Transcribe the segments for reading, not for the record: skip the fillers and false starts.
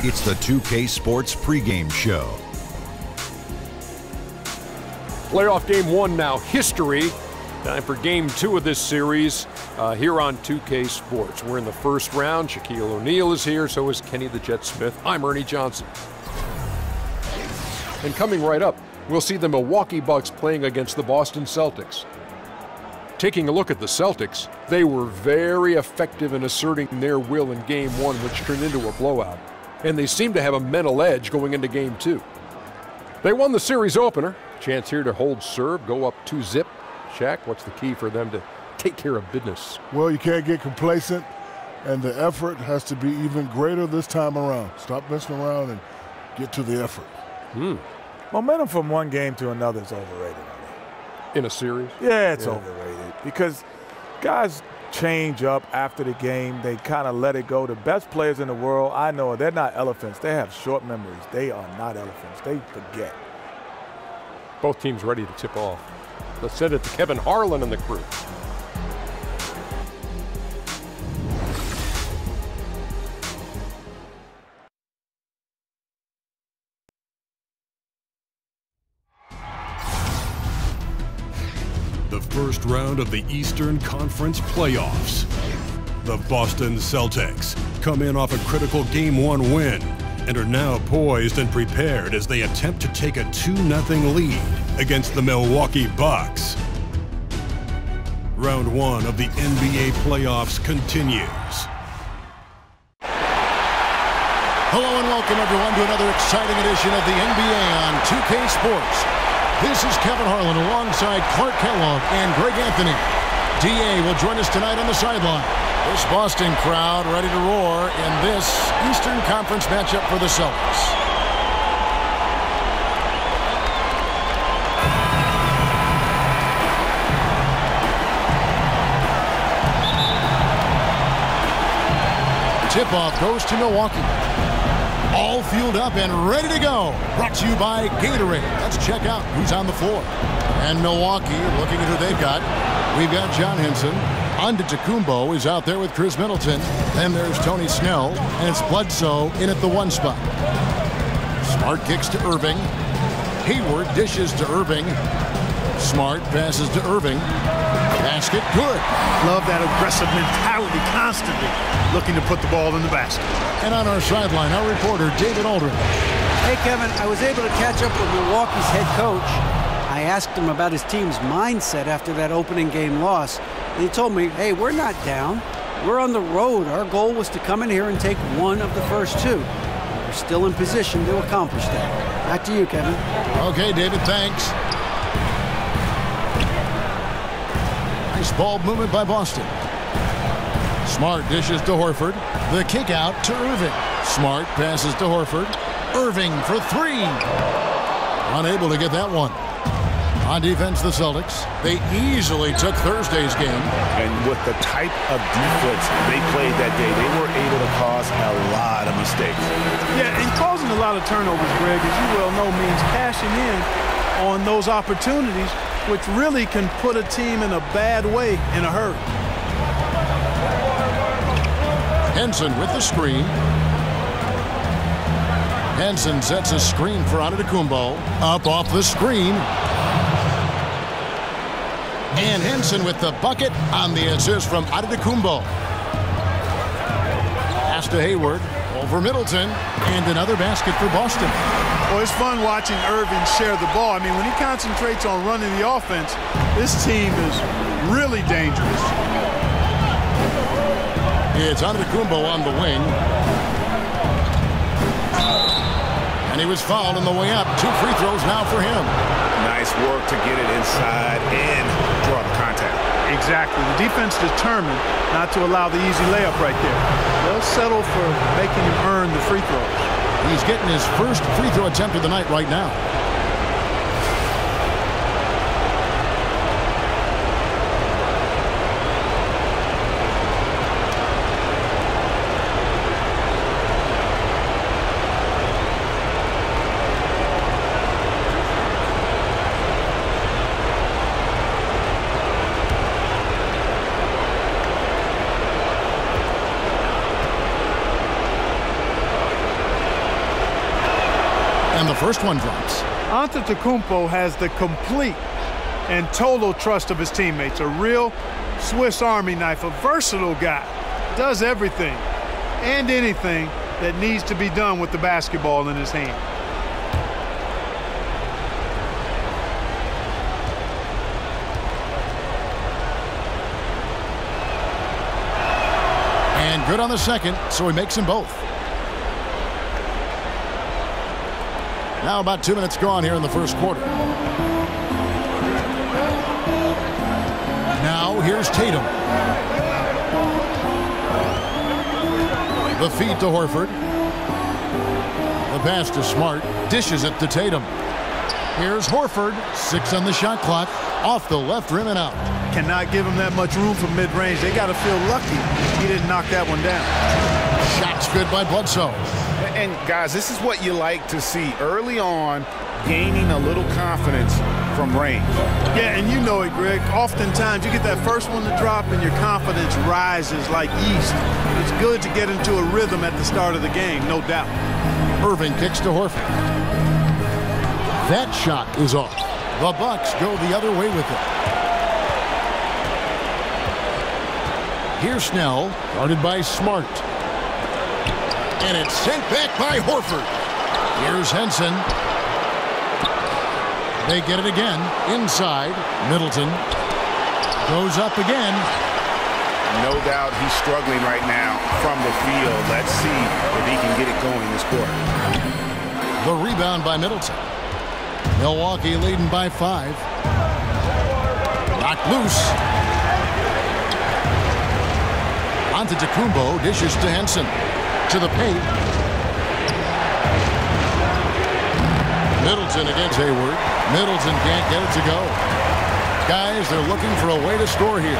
It's the 2K Sports pregame show. Playoff game 1 now, history. Time for game 2 of this series here on 2K Sports. We're in the first round. Shaquille O'Neal is here, so is Kenny the Jet Smith. I'm Ernie Johnson. And coming right up, we'll see the Milwaukee Bucks playing against the Boston Celtics. Taking a look at the Celtics, they were very effective in asserting their will in game 1, which turned into a blowout. And they seem to have a mental edge going into game 2. They won the series opener. Chance here to hold serve, go up 2-0. Shaq, what's the key for them to take care of business? Well, you can't get complacent, and the effort has to be even greater this time around. Stop messing around and get to the effort. Momentum from one game to another is overrated. In a series? Yeah, it's overrated because guys change up after the game. They kind of let it go. The best players in the world, I know, they're not elephants. They have short memories. They are not elephants. They forget. Both teams ready to tip off. Let's send it to Kevin Harlan and the crew. The first round of the Eastern Conference playoffs. The Boston Celtics come in off a critical Game 1 win and are now poised and prepared as they attempt to take a 2-0 lead against the Milwaukee Bucks. Round 1 of the NBA playoffs continues. Hello and welcome everyone to another exciting edition of the NBA on 2K Sports. This is Kevin Harlan alongside Clark Kellogg and Greg Anthony. DA will join us tonight on the sideline. This Boston crowd ready to roar in this Eastern Conference matchup for the Celtics. Tip-off goes to Milwaukee. All fueled up and ready to go. Brought to you by Gatorade. Let's check out who's on the floor. And Milwaukee, looking at who they've got. We've got John Henson. Antetokounmpo is out there with Chris Middleton. Then there's Tony Snell, and it's Bledsoe in at the 1 spot. Smart kicks to Irving. Hayward dishes to Irving. Smart passes to Irving. Basket good. Love that aggressive mentality, constantly looking to put the ball in the basket. And on our sideline, our reporter, David Aldridge. Hey, Kevin, I was able to catch up with Milwaukee's head coach. I asked him about his team's mindset after that opening game loss. And he told me, hey, we're not down. We're on the road. Our goal was to come in here and take one of the first 2. We're still in position to accomplish that. Back to you, Kevin. Okay, David, thanks. Nice ball movement by Boston. Smart dishes to Horford. The kick out to Irving. Smart passes to Horford. Irving for 3. Unable to get that one. On defense, the Celtics. They easily took Thursday's game. And with the type of defense they played that day, they were able to cause a lot of mistakes. Yeah, and causing a lot of turnovers, Greg, as you well know, means cashing in on those opportunities, which really can put a team in a bad way in a hurry. Henson with the screen. Henson sets a screen for Antetokounmpo. Up off the screen. And Henson with the bucket on the assist from Antetokounmpo. Pass to Hayward. Over Middleton. And another basket for Boston. Well, it's fun watching Irving share the ball. I mean, when he concentrates on running the offense, this team is really dangerous. It's Antetokounmpo on the wing. And he was fouled on the way up. 2 free throws now for him. Nice work to get it inside and draw the contact. Exactly. The defense determined not to allow the easy layup right there. They'll settle for making him earn the free throws. He's getting his first free throw attempt of the night right now. And the first one drops. Antetokounmpo has the complete and total trust of his teammates. A real Swiss Army knife, a versatile guy. Does everything and anything that needs to be done with the basketball in his hand. And good on the second, so he makes them both. Now about 2 minutes gone here in the first quarter. Now here's Tatum. The feed to Horford. The pass to Smart. Dishes it to Tatum. Here's Horford. 6 on the shot clock. Off the left rim and out. Cannot give him that much room for mid-range. They got to feel lucky he didn't knock that one down. Shot's good by Bledsoe. And guys, this is what you like to see early on, gaining a little confidence from range. Yeah, and you know it, Greg. Oftentimes you get that first one to drop and your confidence rises like yeast. It's good to get into a rhythm at the start of the game, no doubt. Irving kicks to Horford. That shot is off. The Bucks go the other way with it. Here's Snell, guarded by Smart. And it's sent back by Horford. Here's Henson. They get it again. Inside. Middleton. Goes up again. No doubt he's struggling right now from the field. Let's see if he can get it going this quarter. The rebound by Middleton. Milwaukee leading by 5. Knocked loose. Antetokounmpo dishes to Henson. To the paint. Middleton against Hayward. Middleton can't get it to go. Guys, they're looking for a way to score here.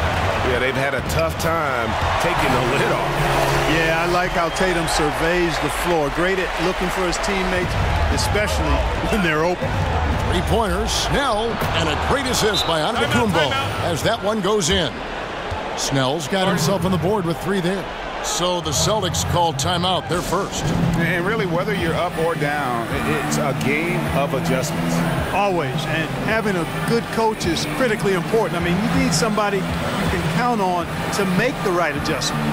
Yeah, they've had a tough time taking the lid off. Yeah, I like how Tatum surveys the floor. Great at looking for his teammates, especially when they're open. 3-pointers, Snell, and a great assist by Antetokounmpo as that one goes in. Snell's got himself on the board with 3 there. So the Celtics called timeout, their first. And really, whether you're up or down, it's a game of adjustments. Always. And having a good coach is critically important. I mean, you need somebody you can count on to make the right adjustment.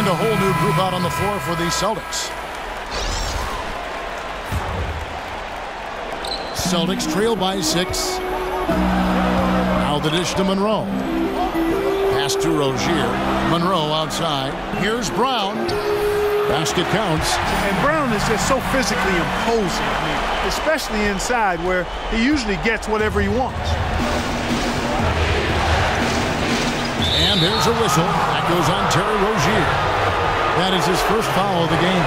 A whole new group out on the floor for the Celtics. Celtics trail by 6. Now the dish to Monroe. Pass to Rozier. Monroe outside. Here's Brown. Basket counts. And Brown is just so physically imposing, I mean, especially inside where he usually gets whatever he wants. And there's a whistle. That goes on Terry Rozier. That is his first foul of the game.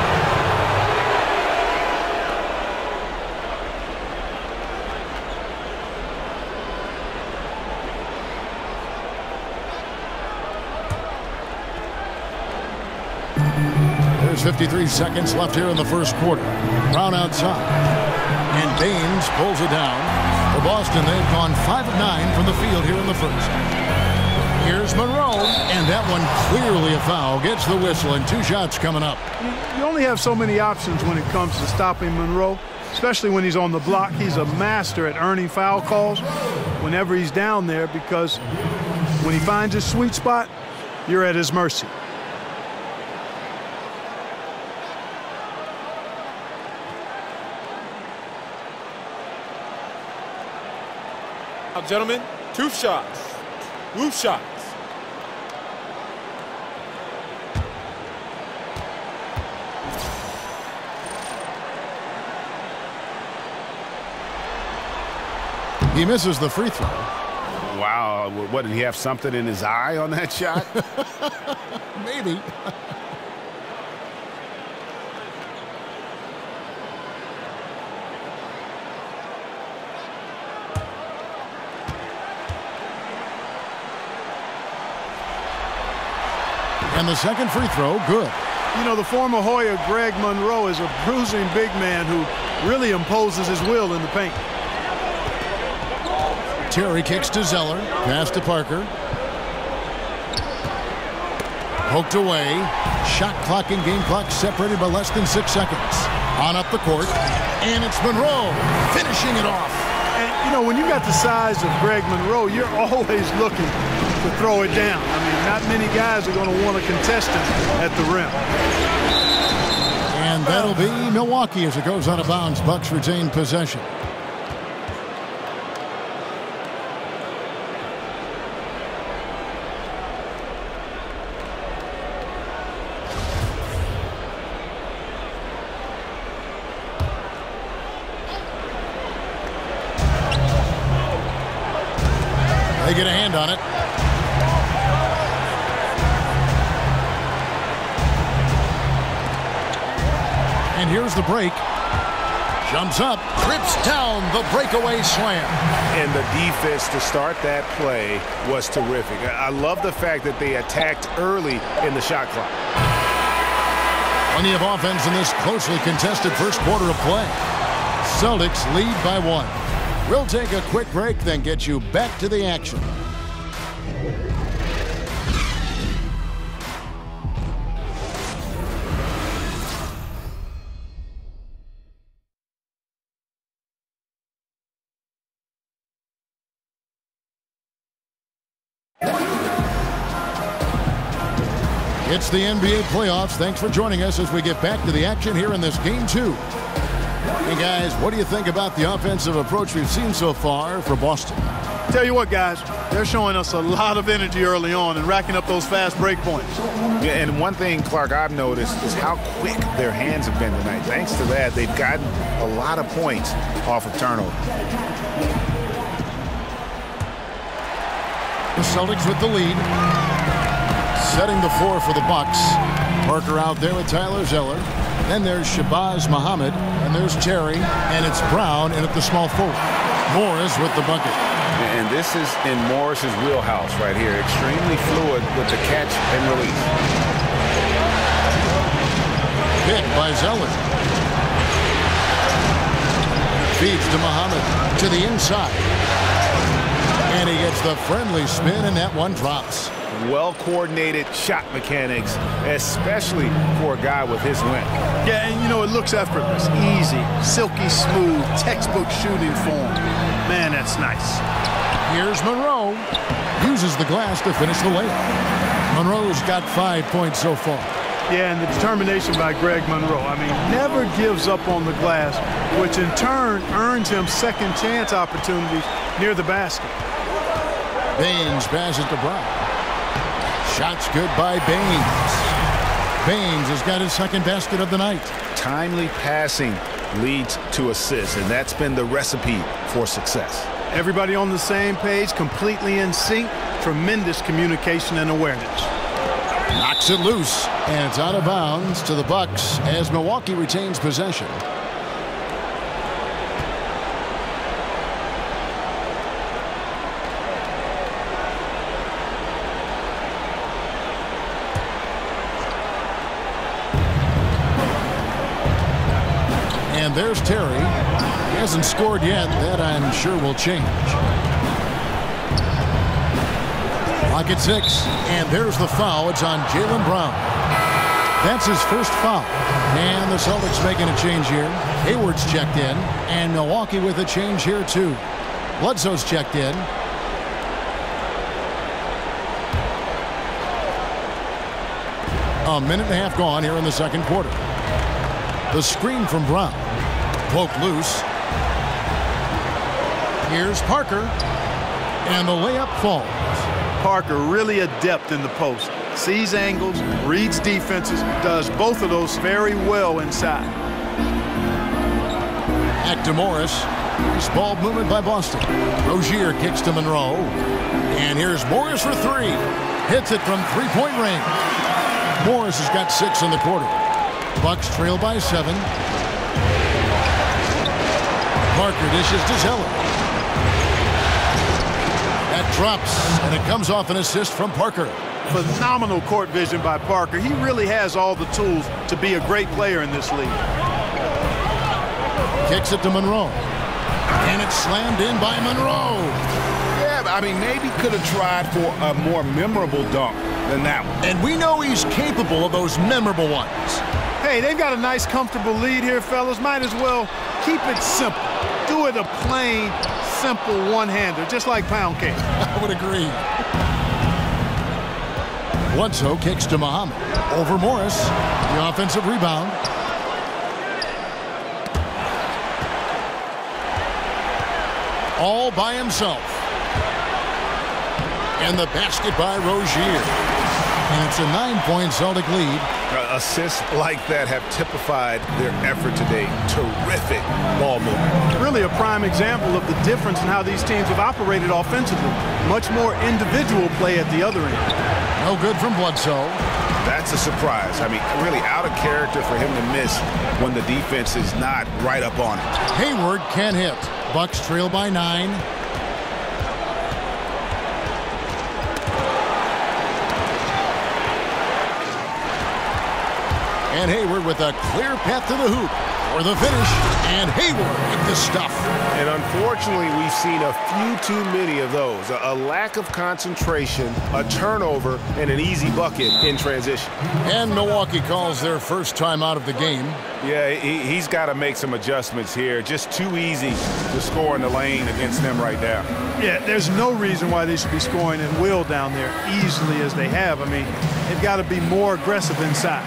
There's 53 seconds left here in the first quarter. Brown outside. And Baines pulls it down. For Boston, they've gone 5 of 9 from the field here in the first. Here's Monroe, and that one clearly a foul. Gets the whistle, and 2 shots coming up. You only have so many options when it comes to stopping Monroe, especially when he's on the block. He's a master at earning foul calls whenever he's down there because when he finds his sweet spot, you're at his mercy. Now, gentlemen, 2 shots. Loose shots. He misses the free throw. Wow, what, did he have something in his eye on that shot? Maybe. And the second free throw, good. You know, the former Hoya Greg Monroe is a bruising big man who really imposes his will in the paint. Terry kicks to Zeller. Pass to Parker. Poked away. Shot clock and game clock separated by less than 6 seconds. On up the court. And it's Monroe finishing it off. And, you know, when you got the size of Greg Monroe, you're always looking to throw it down. I mean, not many guys are going to want to contest him at the rim. And that'll be Milwaukee as it goes out of bounds. Bucks retain possession. They get a hand on it. And here's the break. Jumps up, trips down the breakaway slam. And the defense to start that play was terrific. I love the fact that they attacked early in the shot clock. Plenty of offense in this closely contested first quarter of play. Celtics lead by 1. We'll take a quick break, then get you back to the action. It's the NBA playoffs. Thanks for joining us as we get back to the action here in this Game 2. Hey, guys, what do you think about the offensive approach we've seen so far for Boston? Tell you what, guys, they're showing us a lot of energy early on and racking up those fast break points. Yeah, and one thing, Clark, I've noticed is how quick their hands have been tonight. Thanks to that, they've gotten a lot of points off of turnover. The Celtics with the lead. Setting the floor for the Bucks. Parker out there with Tyler Zeller. Then there's Shabazz Muhammad. And there's Terry. And it's Brown in at the small forward. Morris with the bucket. And this is in Morris's wheelhouse right here. Extremely fluid with the catch and release. Pick by Zeller. Feeds to Muhammad. To the inside. And he gets the friendly spin, and that one drops. Well-coordinated shot mechanics, especially for a guy with his length. Yeah, and you know, it looks effortless, easy, silky smooth, textbook shooting form. Man, that's nice. Here's Monroe. Uses the glass to finish the layup. Monroe's got 5 points so far. Yeah, and the determination by Greg Monroe. I mean, never gives up on the glass, which in turn earns him second chance opportunities near the basket. Baines passes to Brown. Shots good by Baines. Baines has got his second basket of the night. Timely passing leads to assists, and that's been the recipe for success. Everybody on the same page, completely in sync, tremendous communication and awareness. Knocks it loose, and it's out of bounds to the Bucks as Milwaukee retains possession. And there's Terry. He hasn't scored yet. That, I'm sure, will change. Clock at 6. And there's the foul. It's on Jaylen Brown. That's his first foul. And the Celtics making a change here. Hayward's checked in. And Milwaukee with a change here, too. Bledsoe's checked in. A minute and a half gone here in the second quarter. The screen from Brown. Poked loose. Here's Parker. And the layup falls. Parker really adept in the post. Sees angles, reads defenses, does both of those very well inside. Back to Morris. Nice ball movement by Boston. Rozier kicks to Monroe. And here's Morris for three. Hits it from three-point range. Morris has got 6 in the quarter. Bucks trail by 7. Parker dishes to Zeller. That drops, and it comes off an assist from Parker. Phenomenal court vision by Parker. He really has all the tools to be a great player in this league. Kicks it to Monroe. And it's slammed in by Monroe. Yeah, I mean, maybe could have tried for a more memorable dunk than that one. And we know he's capable of those memorable ones. Hey, they've got a nice, comfortable lead here, fellas. Might as well keep it simple. Do it a plain, simple one-hander, just like pound cake. I would agree. Bledsoe kicks to Muhammad. Over Morris. The offensive rebound. All by himself. And the basket by Rozier. And it's a 9-point Celtic lead. Assists like that have typified their effort today. Terrific ball movement. Really a prime example of the difference in how these teams have operated offensively. Much more individual play at the other end. No good from Bledsoe. That's a surprise. I mean, really out of character for him to miss when the defense is not right up on it. Hayward can't hit. Bucks trail by 9. And Hayward with a clear path to the hoop for the finish. And Hayward with the stuff. And unfortunately, we've seen a few too many of those. A lack of concentration, a turnover, and an easy bucket in transition. And Milwaukee calls their first time out of the game. Yeah, he's got to make some adjustments here. Just too easy to score in the lane against them right now. Yeah, there's no reason why they should be scoring at will down there easily as they have. I mean, they've got to be more aggressive inside.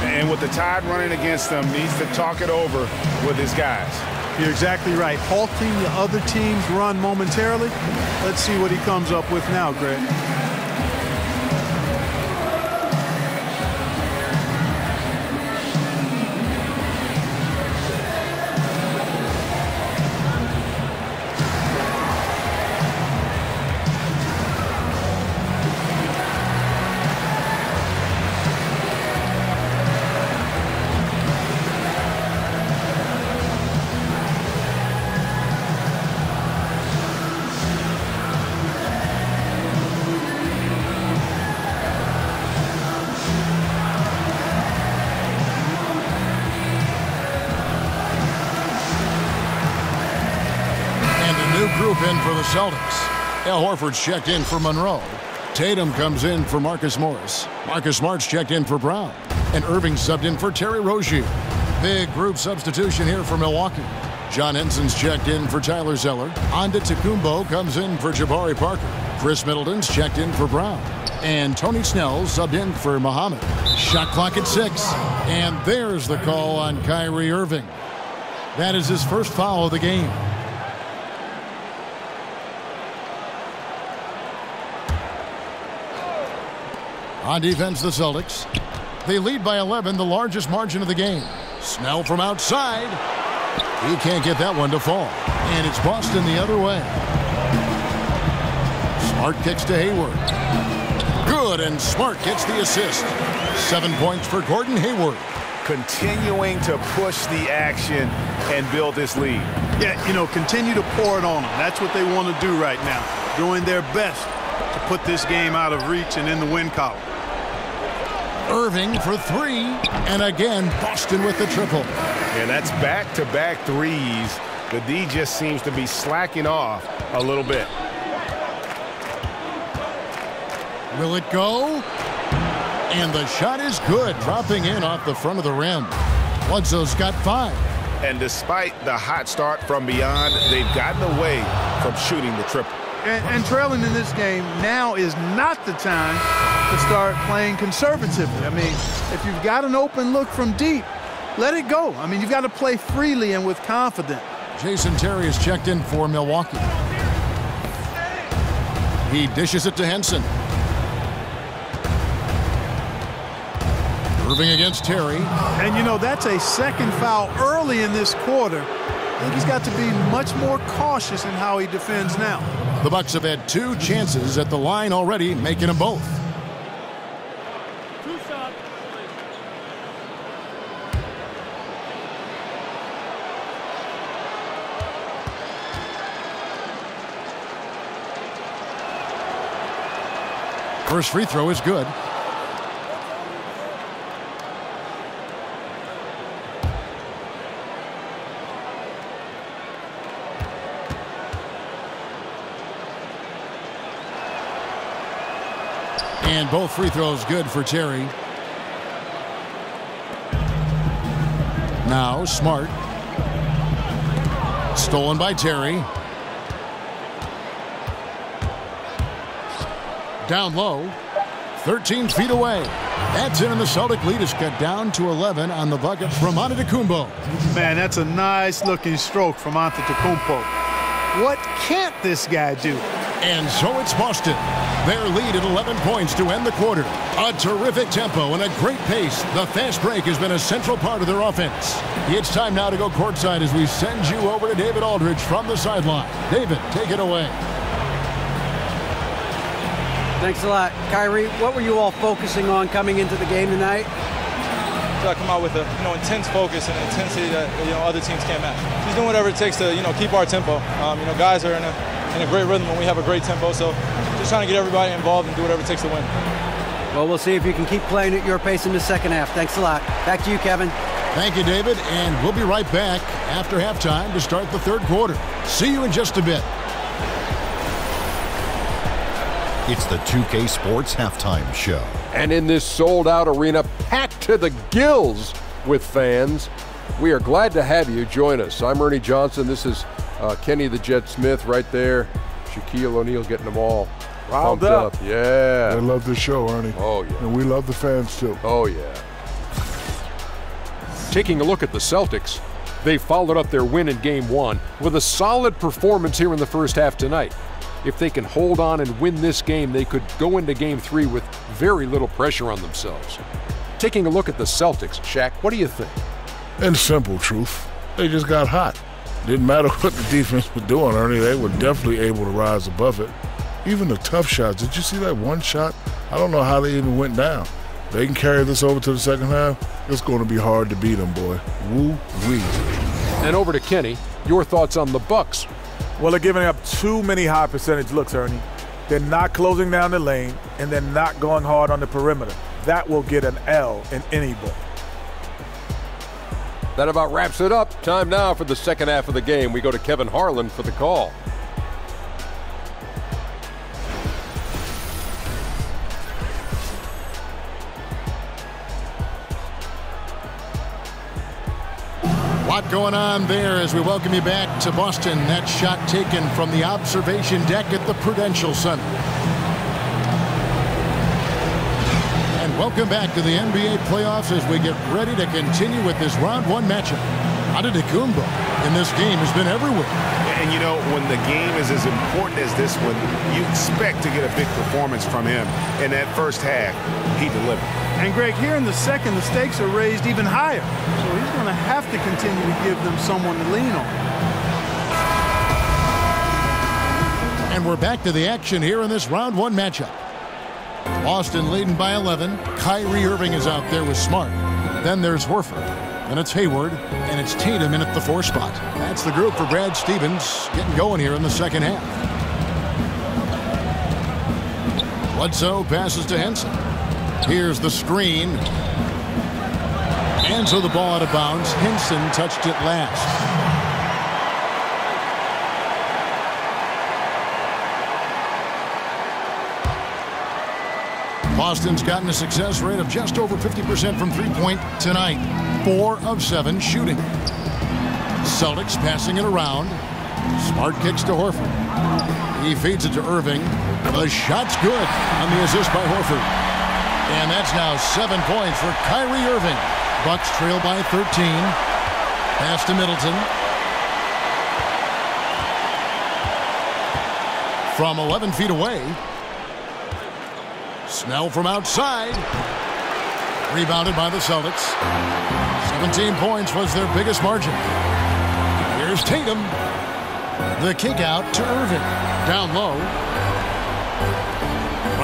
And with the Tide running against them, needs to talk it over with his guys. You're exactly right. Halting the other team's run momentarily. Let's see what he comes up with now, Greg. Group in for the Celtics. Al Horford's checked in for Monroe. Tatum comes in for Marcus Morris. Marcus Smart's checked in for Brown. And Irving subbed in for Terry Rozier. Big group substitution here for Milwaukee. John Henson's checked in for Tyler Zeller. Antetokounmpo comes in for Jabari Parker. Chris Middleton's checked in for Brown. And Tony Snell subbed in for Muhammad. Shot clock at 6. And there's the call on Kyrie Irving. That is his first foul of the game. On defense, the Celtics. They lead by 11, the largest margin of the game. Snell from outside. He can't get that one to fall. And it's Boston the other way. Smart kicks to Hayward. Good, and Smart gets the assist. 7 points for Gordon Hayward. Continuing to push the action and build this lead. Yeah, you know, continue to pour it on them. That's what they want to do right now. Doing their best to put this game out of reach and in the win column. Irving for 3, and again, Boston with the triple. And that's back-to-back threes. The D just seems to be slacking off a little bit. Will it go? And the shot is good, dropping in off the front of the rim. Bledsoe's got 5. And despite the hot start from beyond, they've gotten away from shooting the triple. And trailing in this game, now is not the time to start playing conservatively. I mean, if you've got an open look from deep, let it go. I mean, you've got to play freely and with confidence. Jason Terry is checked in for Milwaukee. He dishes it to Henson. Irving against Terry. And, you know, that's a second foul early in this quarter. think he's got to be much more cautious in how he defends now. The Bucks have had 2 chances at the line already, making them both. First free throw is good. And both free throws good for Terry. Now Smart. Stolen by Terry. Down low. 13 feet away. That's in, and the Celtic lead is cut down to 11 on the bucket from Antetokounmpo. Man, that's a nice-looking stroke from Antetokounmpo. What can't this guy do? And so it's Boston. Their lead at 11 points to end the quarter. A terrific tempo and a great pace. The fast break has been a central part of their offense. It's time now to go courtside as we send you over to David Aldridge from the sideline. David, take it away. Thanks a lot. Kyrie, what were you all focusing on coming into the game tonight? I come out with a intense focus and intensity that other teams can't match. Just doing whatever it takes to keep our tempo. Guys are in a great rhythm when we have a great tempo. So just trying to get everybody involved and do whatever it takes to win. Well, we'll see if you can keep playing at your pace in the second half. Thanks a lot. Back to you, Kevin. Thank you, David, and we'll be right back after halftime to start the third quarter. See you in just a bit. It's the 2K Sports Halftime Show. And in this sold-out arena packed to the gills with fans, we are glad to have you join us. I'm Ernie Johnson. This is Kenny the Jet Smith right there. Shaquille O'Neal getting them all pumped up. Yeah. They love the show, Ernie. Oh, yeah. And we love the fans, too. Oh, yeah. Taking a look at the Celtics, they followed up their win in Game 1 with a solid performance here in the first half tonight. If they can hold on and win this game, they could go into Game 3 with very little pressure on themselves. Taking a look at the Celtics, Shaq, what do you think? In simple truth, they just got hot. Didn't matter what the defense was doing, Ernie. They were definitely able to rise above it. Even the tough shots. Did you see that one shot? I don't know how they even went down. They can carry this over to the second half. It's going to be hard to beat them, boy. Woo-wee. And over to Kenny. Your thoughts on the Bucks? Well, they're giving up too many high percentage looks, Ernie. They're not closing down the lane, and they're not going hard on the perimeter. That will get an L in any book. That about wraps it up. Time now for the second half of the game. We go to Kevin Harlan for the call. Lot going on there as we welcome you back to Boston. That shot taken from the observation deck at the Prudential Center. And welcome back to the NBA playoffs as we get ready to continue with this round one matchup. Antetokounmpo in this game has been everywhere. And when the game is as important as this one, you expect to get a big performance from him. In that first half, he delivered. And Greg, here in the second, the stakes are raised even higher. So he's going to have to continue to give them someone to lean on. And we're back to the action here in this round one matchup. Boston leading by 11. Kyrie Irving is out there with Smart. Then there's Horford. Then it's Hayward. And it's Tatum in at the 4 spot. That's the group for Brad Stevens getting going here in the second half. Bledsoe passes to Henson. Here's the screen. And so the ball out of bounds. Henson touched it last. Boston's gotten a success rate of just over 50% from three-point tonight. 4 of 7 shooting. Celtics passing it around. Smart kicks to Horford. He feeds it to Irving. The shot's good on the assist by Horford. And that's now 7 points for Kyrie Irving. Bucks trail by 13. Pass to Middleton. From 11 feet away. Snell from outside. Rebounded by the Celtics. 17 points was their biggest margin. Here's Here's Tatum. The kick out to Irving. Down low.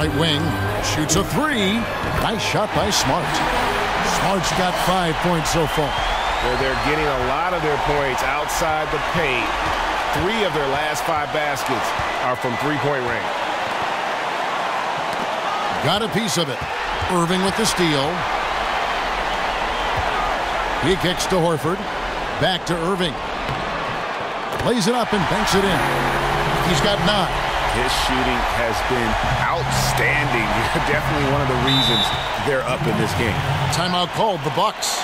Right wing. Shoots a three. Nice shot by Smart. Smart's got 5 points so far. They're getting a lot of their points outside the paint. 3 of their last 5 baskets are from three-point range. Got a piece of it. Irving with the steal. He kicks to Horford. Back to Irving. Lays it up and banks it in. He's got 9. His shooting has been outstanding. Definitely one of the reasons they're up in this game. Timeout called, the Bucks.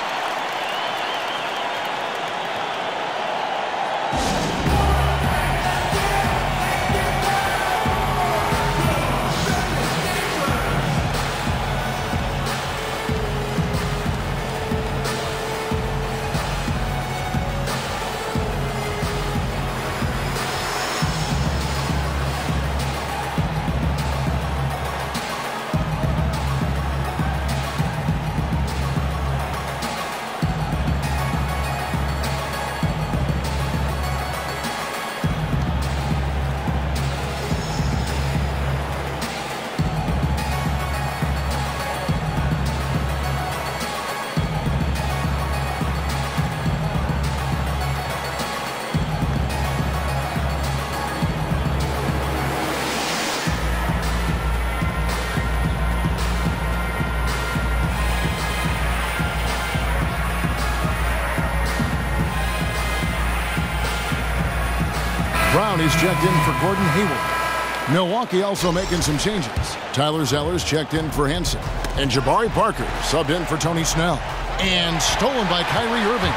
Brown is checked in for Gordon Hayward. Milwaukee also making some changes. Tyler Zeller's checked in for Henson. And Jabari Parker subbed in for Tony Snell. And stolen by Kyrie Irving.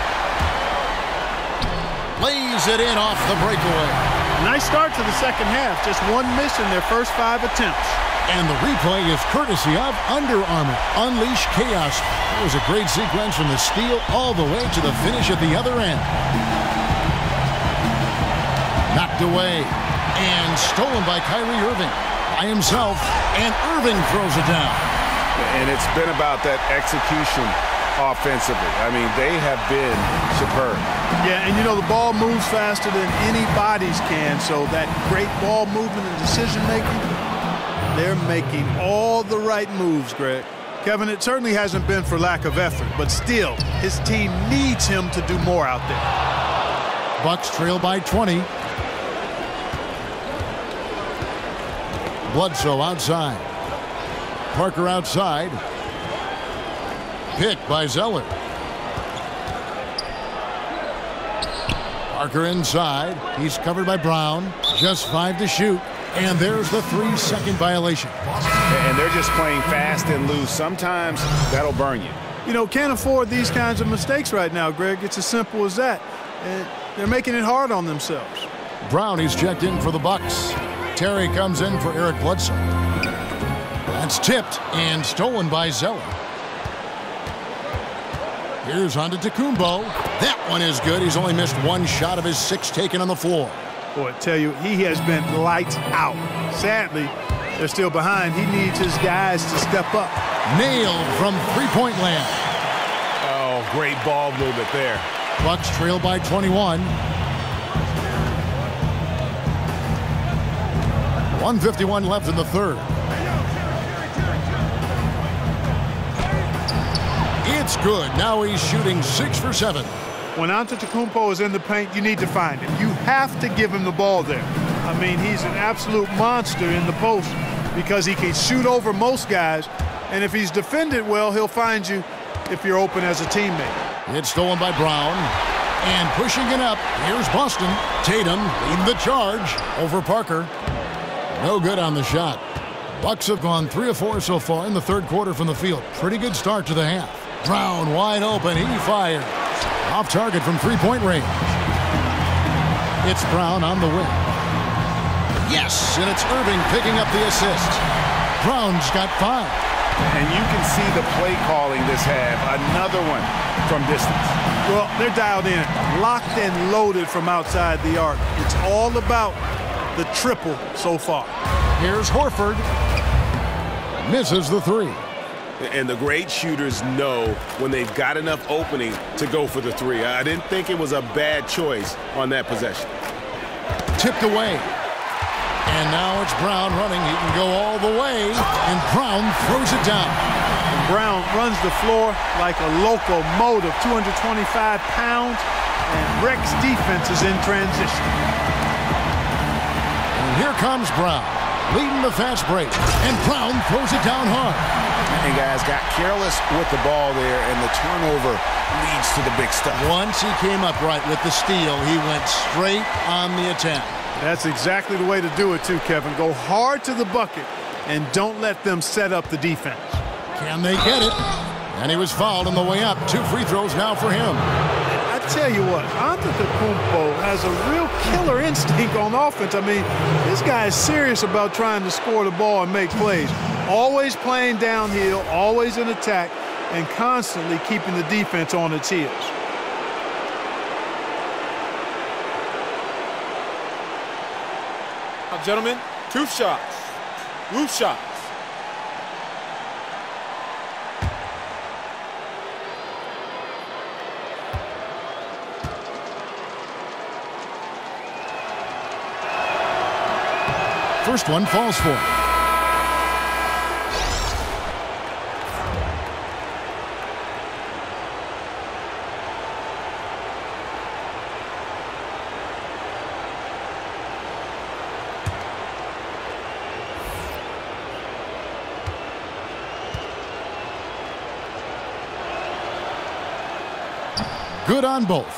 Lays it in off the breakaway. Nice start to the second half. Just one miss in their first 5 attempts. And the replay is courtesy of Under Armour. Unleash chaos. It was a great sequence from the steal all the way to the finish at the other end. Knocked away and stolen by Kyrie Irving by himself, and Irving throws it down. And it's been about that execution offensively. I mean, they have been superb. Yeah, and you know, the ball moves faster than anybody's can, so that great ball movement and decision making, they're making all the right moves, Greg. Kevin, it certainly hasn't been for lack of effort, but still, his team needs him to do more out there. Bucks trail by 20. Bledsoe outside. Parker outside. Picked by Zeller. Parker inside. He's covered by Brown. Just 5 to shoot. And there's the 3-second violation. And they're just playing fast and loose. Sometimes that'll burn you. You know, can't afford these kinds of mistakes right now, Greg. It's as simple as that. And they're making it hard on themselves. Brown is checked in for the Bucks. Terry comes in for Eric Bledsoe. That's tipped and stolen by Zeller. Here's Antetokounmpo. That one is good. He's only missed 1 shot of his 6 taken on the floor. Boy, I tell you, he has been lights out. Sadly, they're still behind. He needs his guys to step up. Nailed from three-point land. Oh, great ball movement there. Bucks trail by 21. 1:51 left in the third. It's good. Now he's shooting 6 for 7. When Antetokounmpo is in the paint, you need to find him. You have to give him the ball there. I mean, he's an absolute monster in the post because he can shoot over most guys, and if he's defended well, he'll find you if you're open as a teammate. It's stolen by Brown, and pushing it up, here's Boston. Tatum leading the charge over Parker. No good on the shot. Bucks have gone 3 of 4 so far in the third quarter from the field. Pretty good start to the half. Brown wide open. He fires. Off target from three-point range. It's Brown on the wing. Yes, and it's Irving picking up the assist. Brown's got 5. And you can see the play calling this half. Another one from distance. Well, they're dialed in. Locked and loaded from outside the arc. It's all about the triple so far. Here's Horford. Misses the 3. And the great shooters know when they've got enough opening to go for the three. I didn't think it was a bad choice on that possession. Tipped away. And now it's Brown running. He can go all the way. And Brown throws it down. Brown runs the floor like a locomotive, 225 pounds, and wrecks defenses in transition. And here comes Brown, leading the fast break. And Brown throws it down hard. And guys got careless with the ball there, and the turnover leads to the big stuff. Once he came up right with the steal, he went straight on the attack. That's exactly the way to do it too, Kevin. Go hard to the bucket and don't let them set up the defense. Can they get it? And he was fouled on the way up. 2 free throws now for him. I tell you what, Antetokounmpo has a real killer instinct on offense. I mean, this guy is serious about trying to score the ball and make plays. Always playing downhill, always in attack, and constantly keeping the defense on its heels. Now, gentlemen, 2 shots. Loose shots. First one falls for him. Good on both.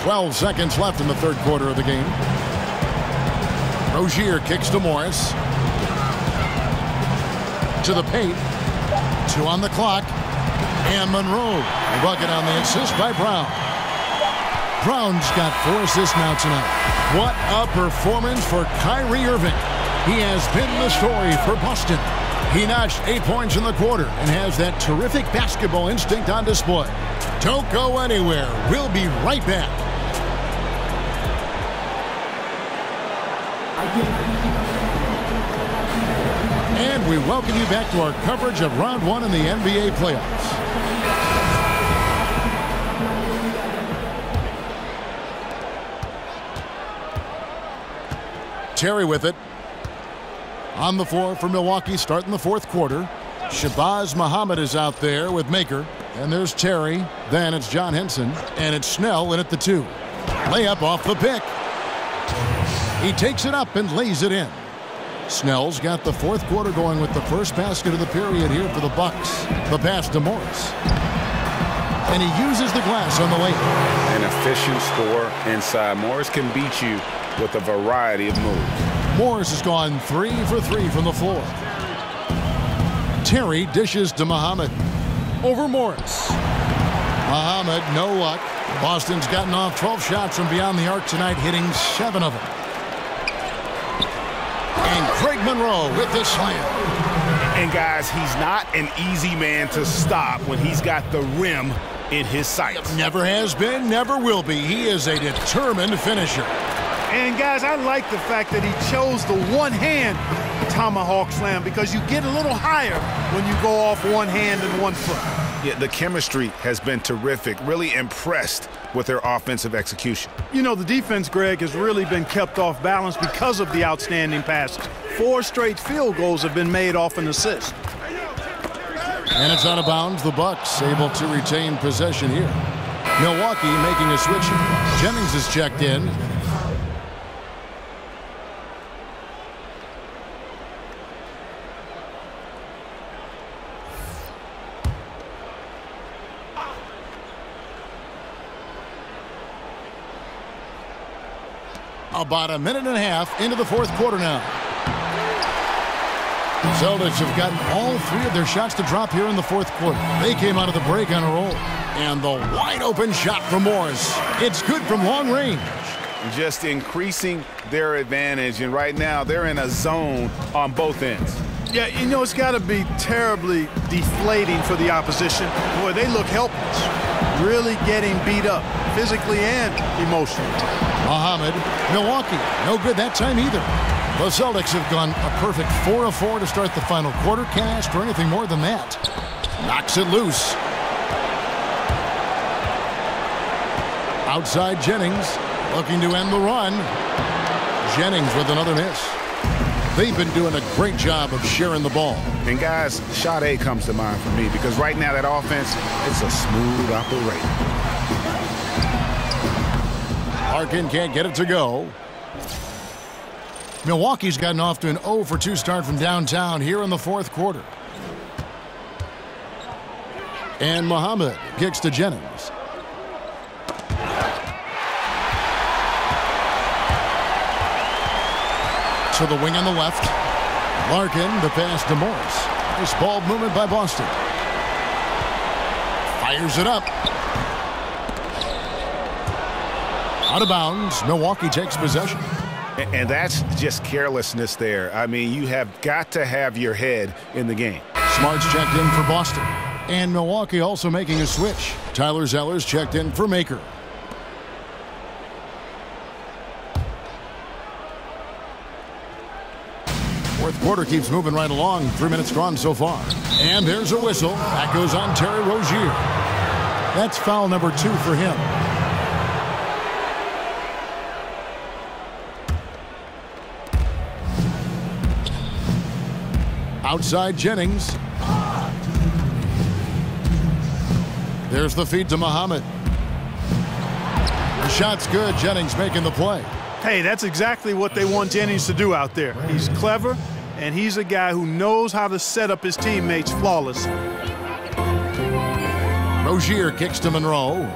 12 seconds left in the third quarter of the game. Rozier kicks to Morris. To the paint. 2 on the clock. And Monroe. The bucket on the assist by Brown. Brown's got 4 assists now tonight. What a performance for Kyrie Irving. He has been the story for Boston. He notched 8 points in the quarter and has that terrific basketball instinct on display. Don't go anywhere. We'll be right back. And we welcome you back to our coverage of Round 1 in the NBA playoffs. Terry with it. On the floor for Milwaukee starting the fourth quarter. Shabazz Muhammad is out there with Maker. And there's Terry. Then it's John Henson. And it's Snell in at the 2. Layup off the pick. He takes it up and lays it in. Snell's got the fourth quarter going with the first basket of the period here for the Bucks. The pass to Morris. And he uses the glass on the layup. An efficient score inside. Morris can beat you with a variety of moves. Morris has gone 3 for 3 from the floor. Terry dishes to Muhammad. Over Morris. Muhammad, no luck. Boston's gotten off 12 shots from beyond the arc tonight, hitting 7 of them. And Craig Monroe with the slam. And guys, he's not an easy man to stop when he's got the rim in his sights. Never has been, never will be. He is a determined finisher. And guys, I like the fact that he chose the one-hand tomahawk slam because you get a little higher when you go off one hand and one foot. Yeah, the chemistry has been terrific. Really impressed with their offensive execution. You know, the defense, Greg, has really been kept off balance because of the outstanding passes. 4 straight field goals have been made off an assist. And it's out of bounds. The Bucks able to retain possession here. Milwaukee making a switch. Jennings is checked in. About a minute and a half into the fourth quarter now. The Celtics have gotten all 3 of their shots to drop here in the fourth quarter. They came out of the break on a roll. And the wide open shot from Morris. It's good from long range. Just increasing their advantage. And right now they're in a zone on both ends. Yeah, you know, it's got to be terribly deflating for the opposition. Boy, they look helpless. Really getting beat up physically and emotionally. Muhammad, Milwaukee, no good that time either. The Celtics have gone a perfect 4 of 4 to start the final quarter. Can't ask for anything more than that. Knocks it loose. Outside Jennings, looking to end the run. Jennings with another miss. They've been doing a great job of sharing the ball. And guys, Sade comes to mind for me because right now that offense, it's a smooth operation. Larkin can't get it to go. Milwaukee's gotten off to an 0 for 2 start from downtown here in the fourth quarter. And Muhammad kicks to Jennings. To the wing on the left. Larkin, the pass to Morris. Nice ball movement by Boston. Fires it up. Out of bounds. Milwaukee takes possession. And that's just carelessness there. I mean, you have got to have your head in the game. Smart's checked in for Boston. And Milwaukee also making a switch. Tyler Zeller's checked in for Maker. Fourth quarter keeps moving right along. 3 minutes gone so far. And there's a whistle. That goes on Terry Rozier. That's foul number 2 for him. Outside Jennings. There's the feed to Muhammad. The shot's good. Jennings making the play. Hey, that's exactly what they want Jennings to do out there. He's clever, and he's a guy who knows how to set up his teammates flawlessly. Rozier kicks to Monroe.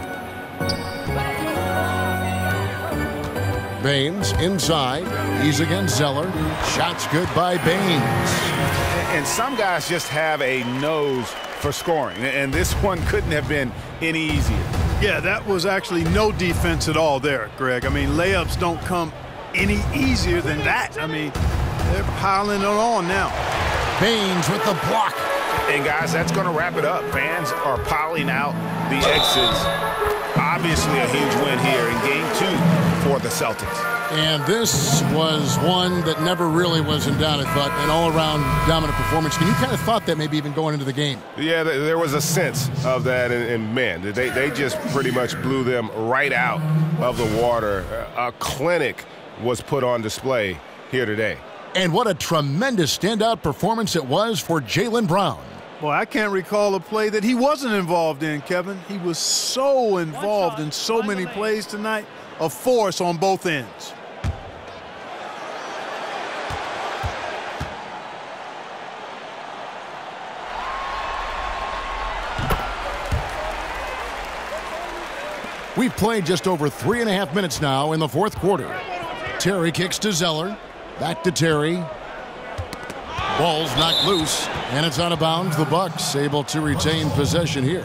Baines inside. He's against Zeller. Shot's good by Baines. And some guys just have a nose for scoring, and this one couldn't have been any easier. Yeah, that was actually no defense at all there, Greg. I mean, layups don't come any easier than that. I mean, they're piling it on now. Baines with the block. And, guys, that's going to wrap it up. Fans are piling out the exits. Obviously a huge win here in Game 2 for the Celtics. And this was one that never really was in doubt, I thought, an all-around dominant performance. And you kind of thought that maybe even going into the game. Yeah, there was a sense of that, and man, they just pretty much blew them right out of the water. A clinic was put on display here today. And what a tremendous standout performance it was for Jaylen Brown. Well, I can't recall a play that he wasn't involved in, Kevin. He was so involved in so many plays tonight, a force on both ends. We've played just over 3.5 minutes now in the fourth quarter. Terry kicks to Zeller. Back to Terry. Ball's knocked loose, and it's out of bounds. The Bucks able to retain possession here.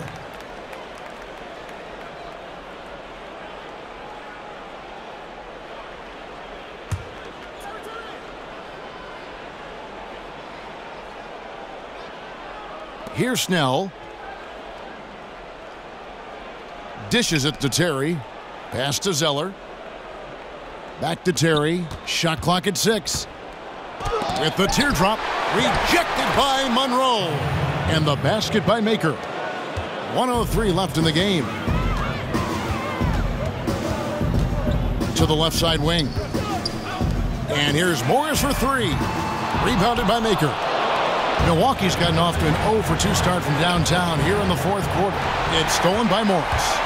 Here's Snell. Dishes it to Terry. Pass to Zeller. Back to Terry. Shot clock at 6. With the teardrop. Rejected by Monroe. And the basket by Maker. 1:03 left in the game. To the left side wing. And here's Morris for 3. Rebounded by Maker. Milwaukee's gotten off to an 0 for 2 start from downtown here in the fourth quarter. It's stolen by Morris.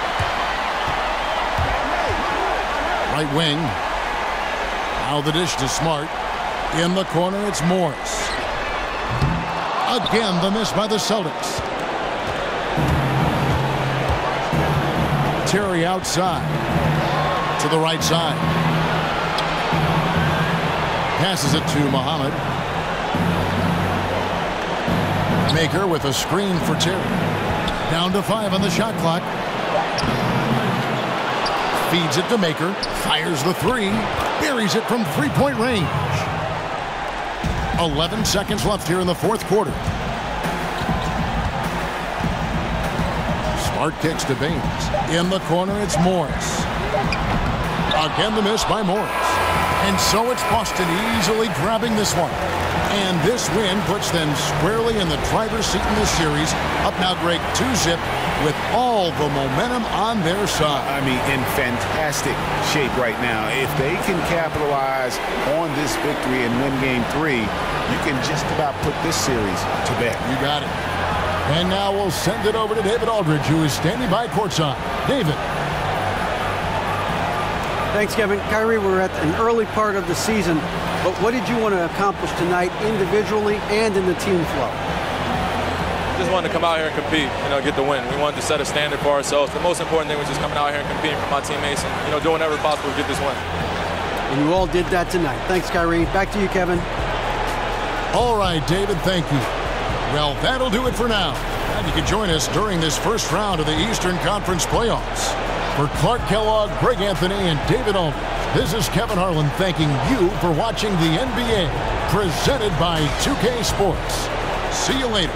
Right wing. Now the dish to Smart. In the corner, it's Morris. Again, the miss by the Celtics. Terry outside. To the right side. Passes it to Muhammad. Maker with a screen for Terry. Down to 5 on the shot clock. Feeds it to Maker. Fires the 3. Buries it from three-point range. 11 seconds left here in the fourth quarter. Smart kicks to Baines. In the corner, it's Morris. Again, the miss by Morris. And so it's Boston easily grabbing this one. And this win puts them squarely in the driver's seat in this series. Up now, Greg, 2-zip with all the momentum on their side. I mean, in fantastic shape right now. If they can capitalize on this victory and win Game 3, you can just about put this series to bed. You got it. And now we'll send it over to David Aldridge, who is standing by courtside. David. Thanks, Kevin. Kyrie, we're at an early part of the season, but what did you want to accomplish tonight individually and in the team flow? Just wanted to come out here and compete, get the win. We wanted to set a standard for ourselves. The most important thing was just coming out here and competing for my teammates and, doing whatever possible to get this win. And you all did that tonight. Thanks, Kyrie. Back to you, Kevin. All right, David, thank you. Well, that'll do it for now. And you can join us during this first round of the Eastern Conference playoffs. For Clark Kellogg, Greg Anthony, and David Aldridge, this is Kevin Harlan thanking you for watching the NBA presented by 2K Sports. See you later.